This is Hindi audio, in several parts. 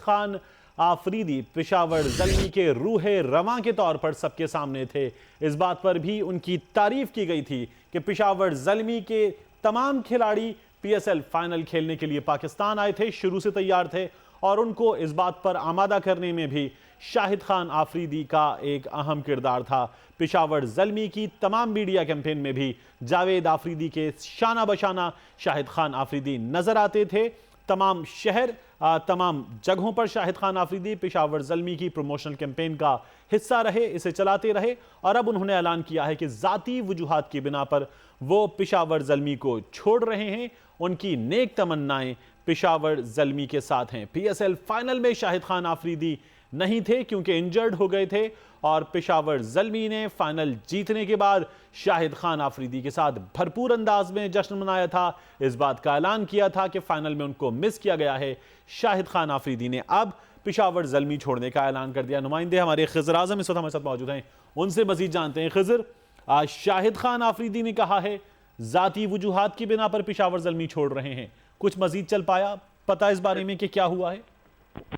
खान आफरीदी पेशावर ज़ल्मी के रूहे रवां के तौर पर सबके सामने थे। इस बात पर भी उनकी तारीफ की गई थी कि पेशावर ज़ल्मी के तमाम खिलाड़ी पीएसएल फाइनल खेलने के लिए पाकिस्तान आए थे, शुरू से तैयार थे और उनको इस बात पर आमादा करने में भी शाहिद खान आफरीदी का एक अहम किरदार था। पेशावर ज़ल्मी की तमाम मीडिया कैंपेन में भी जावेद आफरीदी के शाना बशाना शाहिद खान आफरीदी नजर आते थे। तमाम शहर, तमाम जगहों पर शाहिद खान आफरीदी पेशावर ज़ल्मी की प्रमोशनल कैंपेन का हिस्सा रहे, इसे चलाते रहे और अब उन्होंने ऐलान किया है कि ज़ाती वजूहात की बिना पर वो पेशावर ज़ल्मी को छोड़ रहे हैं। उनकी नेक तमन्नाएं पेशावर ज़ल्मी के साथ हैं। पीएसएल फाइनल में शाहिद खान आफरीदी नहीं थे क्योंकि इंजर्ड हो गए थे और पेशावर ज़ल्मी ने फाइनल जीतने के बाद शाहिद खान आफरीदी के साथ भरपूर अंदाज में जश्न मनाया था। इस बात का ऐलान किया था कि फाइनल में उनको मिस किया गया है। शाहिद खान आफरीदी ने अब पेशावर ज़ल्मी छोड़ने का ऐलान कर दिया। नुमाइंदे हमारे खिज़र आज़म इस वक्त हमारे साथ मौजूद हैं, उनसे मजीद जानते हैं। खिज़र, शाहिद खान आफरीदी ने कहा है ज़ाती वजूहात की बिना पर पेशावर ज़ल्मी छोड़ रहे हैं, कुछ मजीद चल पाया पता इस बारे में कि क्या हुआ है?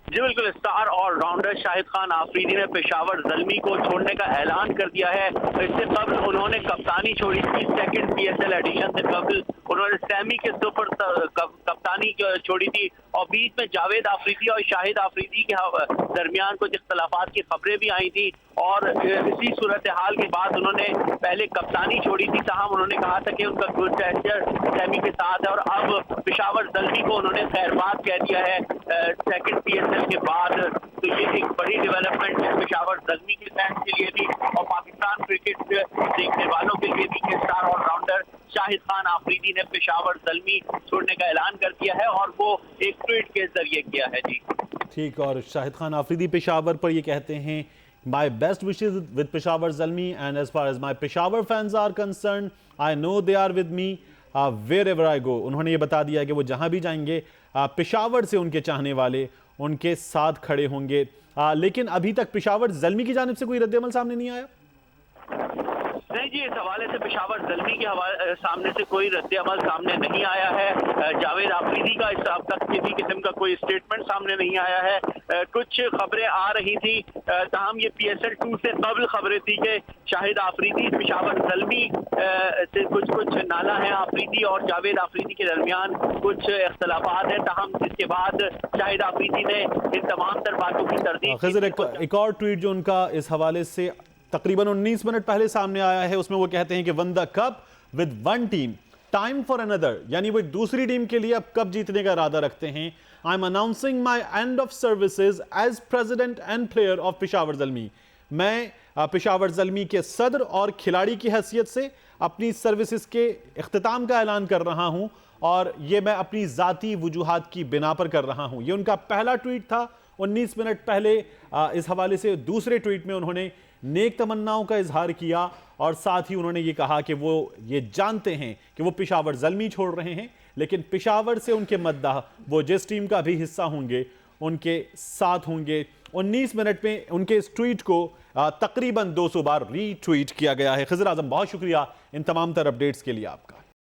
जी बिल्कुल, स्टार ऑलराउंडर शाहिद खान आफरीदी ने पेशावर ज़ल्मी को छोड़ने का ऐलान कर दिया है। इससे कबल उन्होंने कप्तानी छोड़ी थी, सेकंड पीएसएल एडिशन से कबल उन्होंने सेमी के सुपर कप्तानी छोड़ी थी और बीच में जावेद आफरीदी और शाहिद आफरीदी के दरमियान कुछ इख्तलाफात की खबरें भी आई थी और इसी सूरत हाल के बाद उन्होंने पहले कप्तानी छोड़ी थी, ताहम उन्होंने कहा था कि उनका गुड टेंडर सेमी के साथ है और अब पेशावर ज़ल्मी को उन्होंने खैरबाद कह दिया है सेकंड पीएसएल के बाद। तो ये एक बड़ी डेवलपमेंट है पेशावर ज़ल्मी के फैंस के लिए भी और पाकिस्तान क्रिकेट देखने वालों के लिए भी कि स्टार ऑलराउंडर शाहिद खान आफरीदी ने पेशावर ज़ल्मी छोड़ने का ऐलान कर दिया है और वो एक ट्वीट के जरिए किया है। जी ठीक, और शाहिद खान आफरीदी पेशावर पर ये कहते हैं My best wishes with Peshawar Zalmi, and as far as my Peshawar fans are concerned, I know they are with me wherever I go. उन्होंने ये बता दिया कि वो जहाँ भी जाएंगे पेशावर से उनके चाहने वाले उनके साथ खड़े होंगे। लेकिन अभी तक पेशावर ज़ल्मी की जानिब से कोई रद्द-ए-अमल सामने नहीं आया? नहीं जी, इस हवाले से पेशावर ज़ल्मी के सामने से कोई रद्द-ए-अमल सामने नहीं आया है। जावेद आफरीदी का इस अब तक किसी किस्म का कोई स्टेटमेंट सामने नहीं आया है। कुछ खबरें आ रही थी, ताहम ये पीएसएल 2 से कबल खबरें थी कि शाहिद आफरीदी पेशावर ज़ल्मी से कुछ नाला है आफरीदी और जावेद आफरीदी के दरमियान कुछ इख्तलाफात है, ताहम जिसके बाद शाहिद आफरीदी ने इन तमाम तर बातों की तरदीद। एक और ट्वीट जो उनका इस हवाले से तकरीबन 19 मिनट पहले सामने आया है, उसमें वो कहते हैं कि one the cup with one team, time for another, यानी वो एक दूसरी टीम के लिए अब कप जीतने का इरादा रखते हैं। I am announcing my end of services as president and player of Peshawar Zalmi. मैं पेशावर ज़ल्मी के सदर और खिलाड़ी की हैसियत से अपनी सर्विसेज के इख्तिताम का ऐलान कर रहा हूं और ये मैं अपनी ज़ाती वजूहात की बिना पर कर रहा हूं। ये उनका पहला ट्वीट था 19 मिनट पहले। इस हवाले से दूसरे ट्वीट में उन्होंने नेक तमन्नाओं का इजहार किया और साथ ही उन्होंने ये कहा कि वो ये जानते हैं कि वो पेशावर ज़ल्मी छोड़ रहे हैं, लेकिन पेशावर से उनके मद्दाह वो जिस टीम का भी हिस्सा होंगे उनके साथ होंगे। 19 मिनट में उनके इस ट्वीट को तकरीबन 200 बार रीट्वीट किया गया है। खिज़र आज़म, बहुत शुक्रिया इन तमाम तर अपडेट्स के लिए आपका।